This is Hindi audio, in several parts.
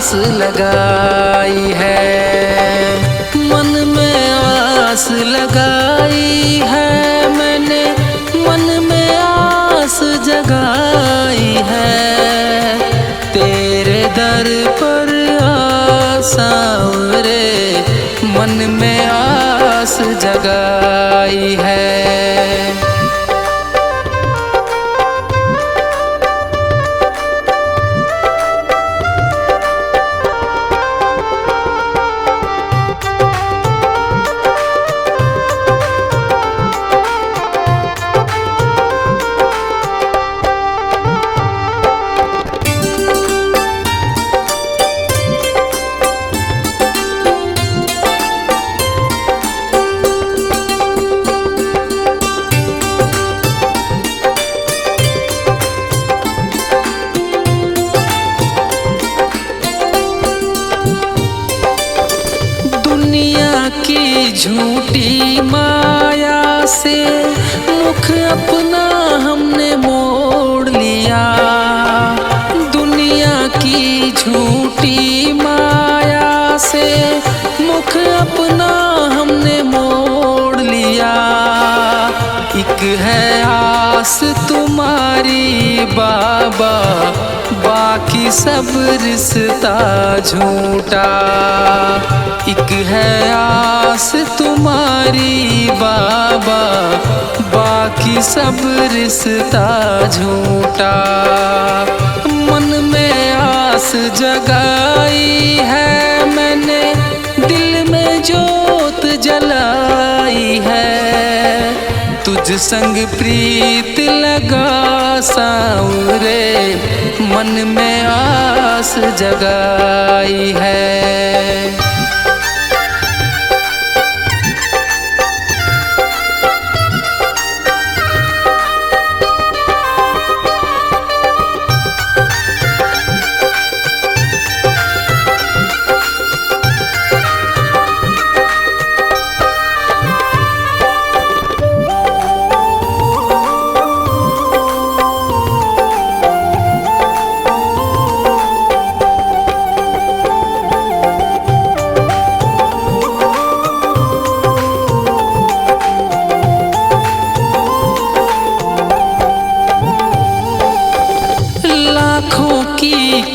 आस लगाई है, मन में आस लगाई है मैंने, मन में आस जगाई है। तेरे दर पर आसाऊं रे, मन में आस जगाई है। की झूठी माया से मुख अपना हमने मोड़ लिया, दुनिया की झूठी माया से मुख अपना हमने मोड़ लिया। एक है आस तुम्हारी बाबा, बाकी सब रिश्ता झूठा। एक है आस तुम्हारी बाबा, बाकी सब रिश्ता झूठा। मन में आस जगाई है मैंने, दिल में जोत जलाई है। तुझ संग प्रीत लगा साऊं रे, मन में आस जगाई है।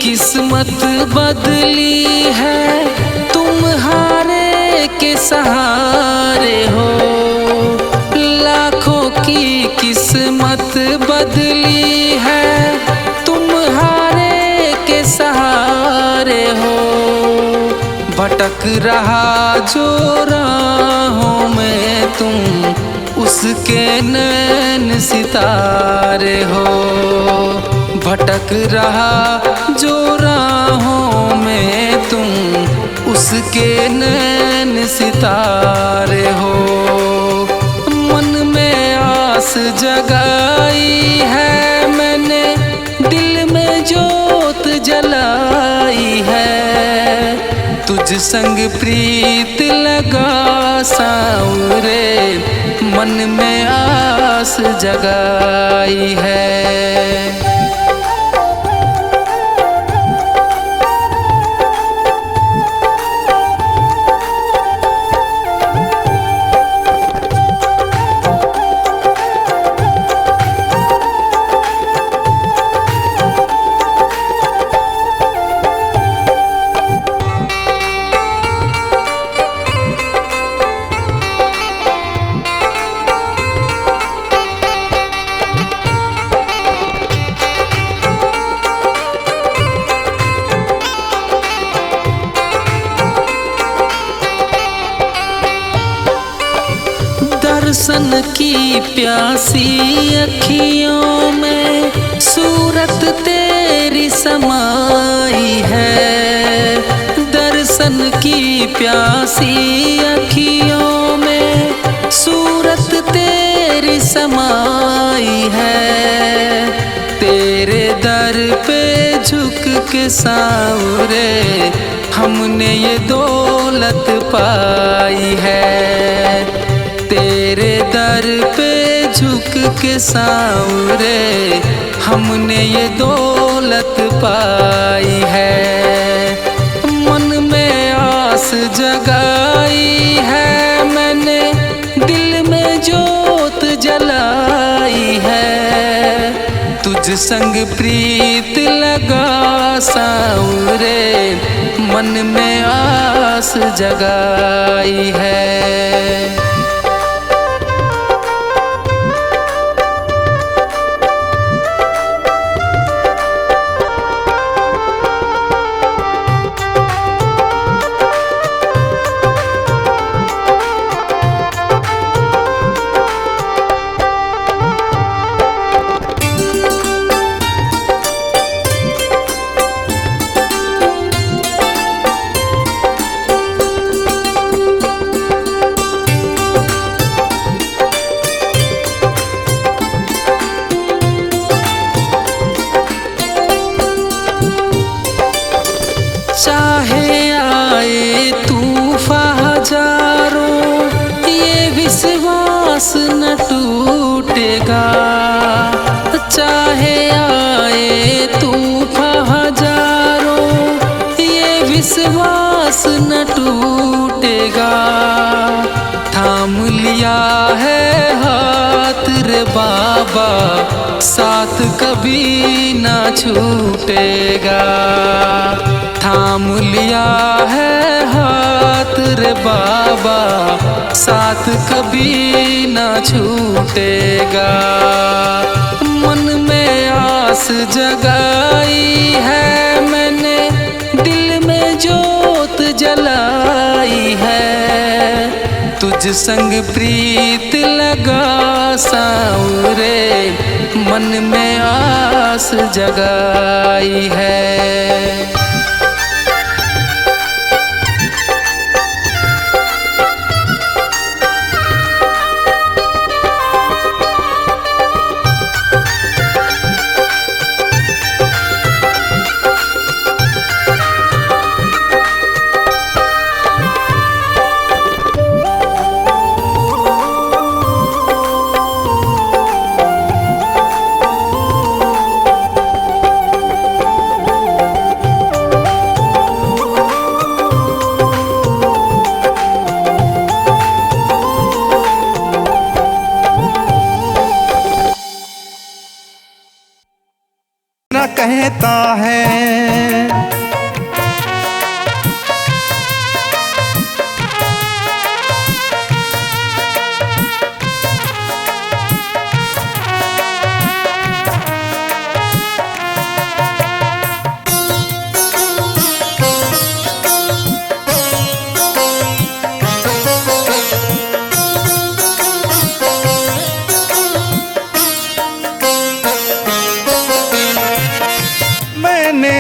किस्मत बदली है, तुम हारे के सहारे हो। लाखों की किस्मत बदली है, तुम हारे के सहारे हो। भटक रहा जो राहों में तुम, उसके नैन सितारे हो। भटक रहा जो राहों में तुम, उसके नैन सितारे हो। मन में आस जगाई है मैंने, दिल में जोत जलाई है। तुझ संग प्रीत लगा साऊं रे, मन में आस जगाई है। दर्शन की प्यासी अखियों में सूरत तेरी समाई है। दर्शन की प्यासी अखियों में सूरत तेरी समाई है। तेरे दर पे झुक के सांवरे हमने ये दौलत पाई है। तेरे दर पे झुक के सांवरे हमने ये दौलत पाई है। जगाई है मैंने, दिल में जोत जलाई है। तुझ संग प्रीत लगा सांवरे, मन में आस जगाई है। चाहे आए तूफान हजारों, ये विश्वास न टूटेगा। चाहे आए तूफान हजारों, ये विश्वास न टूटेगा। थाम लिया है हाथ रे बाबा, साथ कभी ना छूटेगा। थाम लिया है हाथ रे बाबा, साथ कभी ना छूटेगा। मन में आस जगाई है मैंने, दिल में जोत जलाई है। तुझ संग प्रीत लगा सांवरे, मन में आस जगाई है। कहता है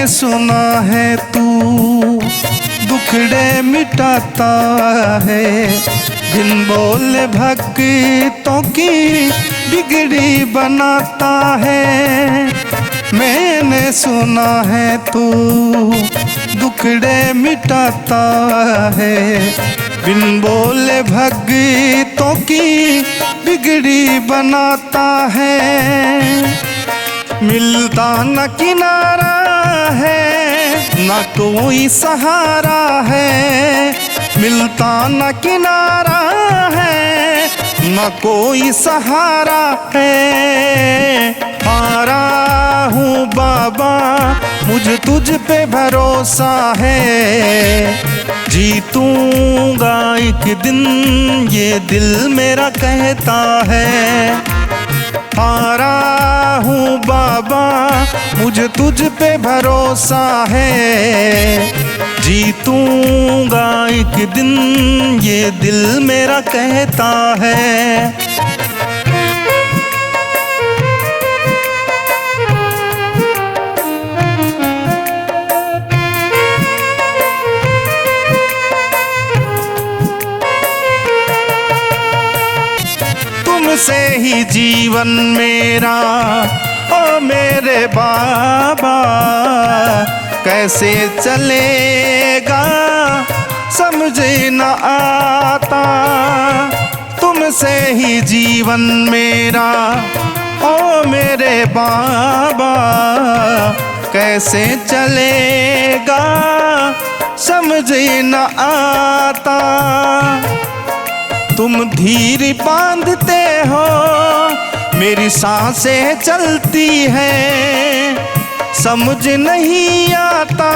सुना है तू दुखड़े मिटाता है, बिन बोले भक्तों की बिगड़ी बनाता है। मैंने सुना है तू दुखड़े मिटाता है, बिन बोले भक्तों की बिगड़ी बनाता है। मिलता न किनारा है न कोई सहारा है, मिलता न किनारा है न कोई सहारा है। हारा हूँ बाबा मुझे तुझ पे भरोसा है, जीतूंगा एक दिन ये दिल मेरा कहता है। हारा हूँ बाबा मुझे तुझ पे भरोसा है, जीतूंगा एक दिन ये दिल मेरा कहता है। तुमसे ही जीवन मेरा ओ मेरे बाबा कैसे चलेगा समझ न आता। तुमसे ही जीवन मेरा ओ मेरे बाबा कैसे चलेगा समझ न आता। तुम धीर बांधते हो, मेरी सांसें चलती हैं, समझ नहीं आता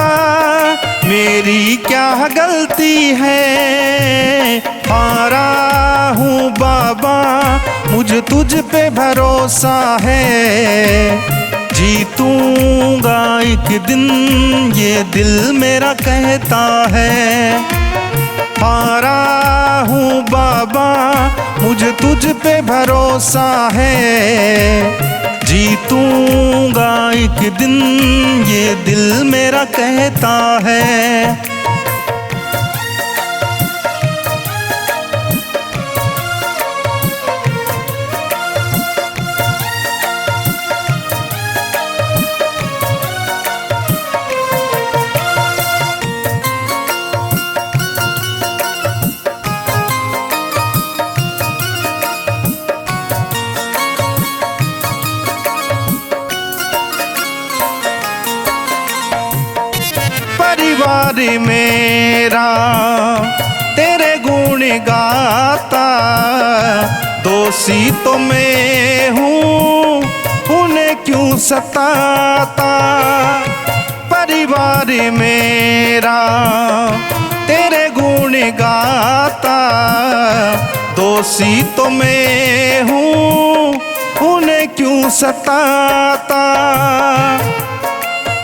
मेरी क्या गलती है। हारा हूँ बाबा, मुझे तुझ पे भरोसा है, जीतूंगा एक दिन ये दिल मेरा कहता है। हारा हूँ बाबा, मुझे तुझ पे भरोसा है, जीतूंगा एक दिन ये दिल मेरा कहता है। परिवार मेरा तेरे गुण गाता, दोषी तो मैं हूँ उन्हें क्यों सताता। परिवार मेरा तेरे गुण गाता, दोषी तो मैं हूँ उन्हें क्यों सताता।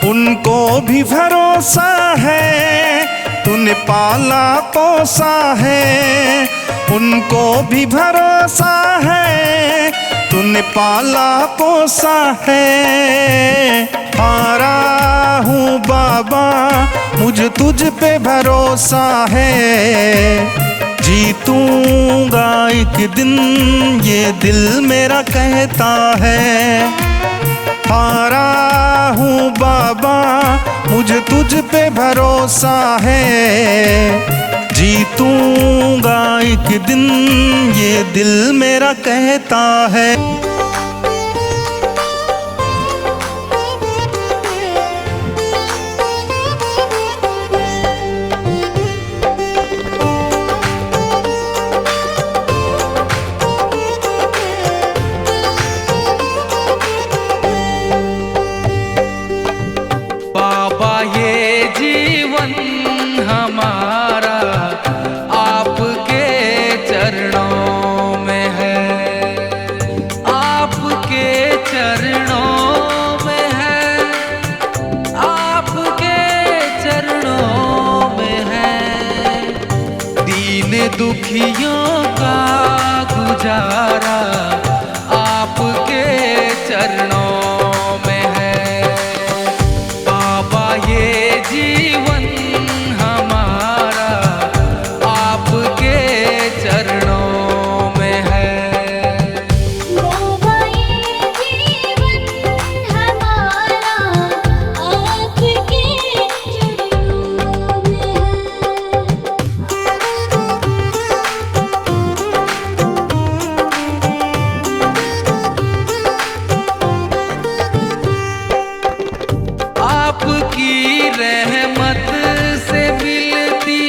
उनको भी भरोसा है, तूने पाला पोसा है, उनको भी भरोसा है, तूने पाला पोसा है। हारा हूँ बाबा, मुझे तुझ पे भरोसा है, जीतूंगा एक दिन ये दिल मेरा कहता है। हारा हूँ बाबा, मुझे तुझ पे भरोसा है, जीतूंगा एक दिन ये दिल मेरा कहता है। हमारा आपके चरणों में है, आपके चरणों में है, आपके चरणों में है। दीन दुखियों का गुजारा आपके चरणों में है। बाबा ये जीवन आपकी रहमत से मिलती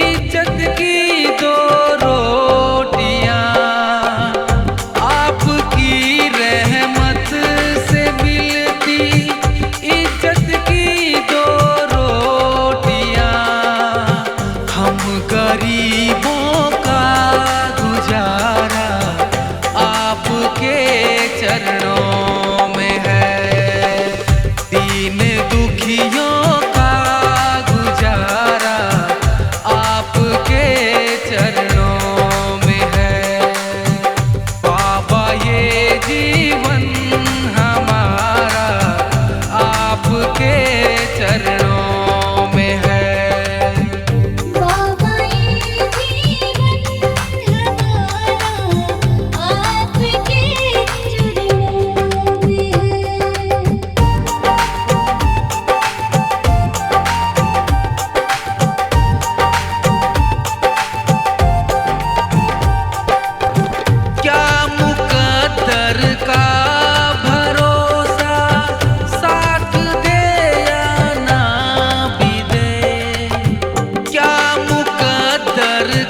इज्जत की दो रोटियां, आपकी रहमत से मिलती इज्जत की दो रोटियां। हम गरीबों का गुजारा आपके चरणों में है। दीन दुखियों का गुजारा आपके चरणों में है। बाबा ये जीवन हमारा आपके चरणों में है। बाबा ये जीवन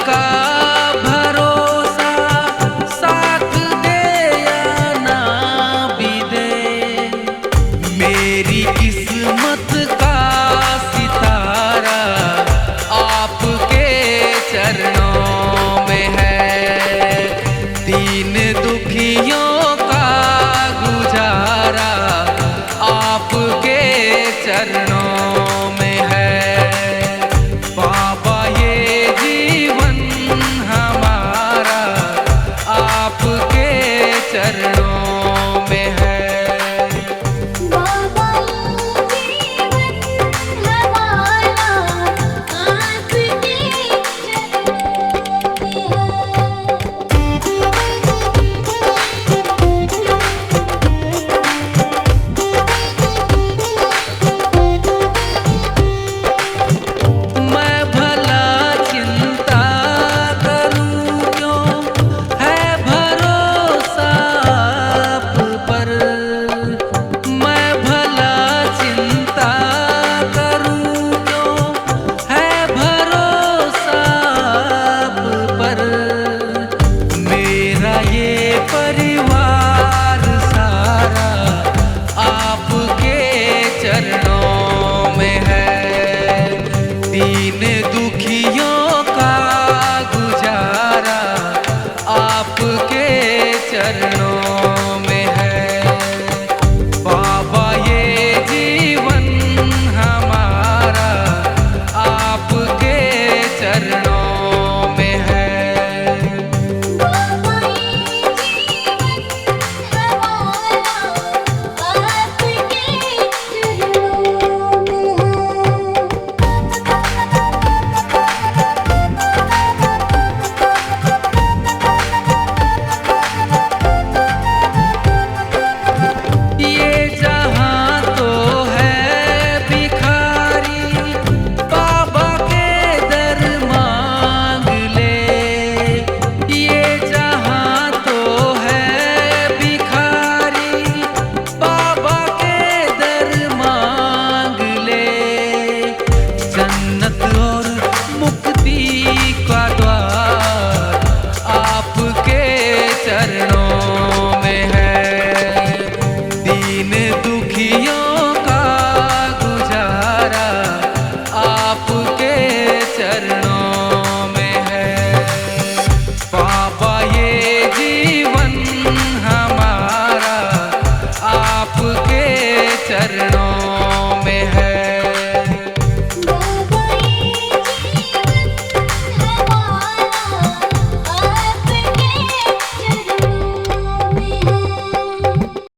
का भरोसा साथ दे या ना भी दे, मेरी किस्मत का सितारा आपके चरणों में है। दीन दुखियों का गुजारा आपके चरणों में है। बाबा ये जीवन हमारा आपके चरणों में है। बाबा जीवन हमारा आपके मैं भला चिंता करूं क्यों, है भरोसा आप पर। मैं भला चिंता करूं क्यों, है भरोसा आप पर। मेरा ये परिवार सारा आपके चरणों में है। दीन दुखी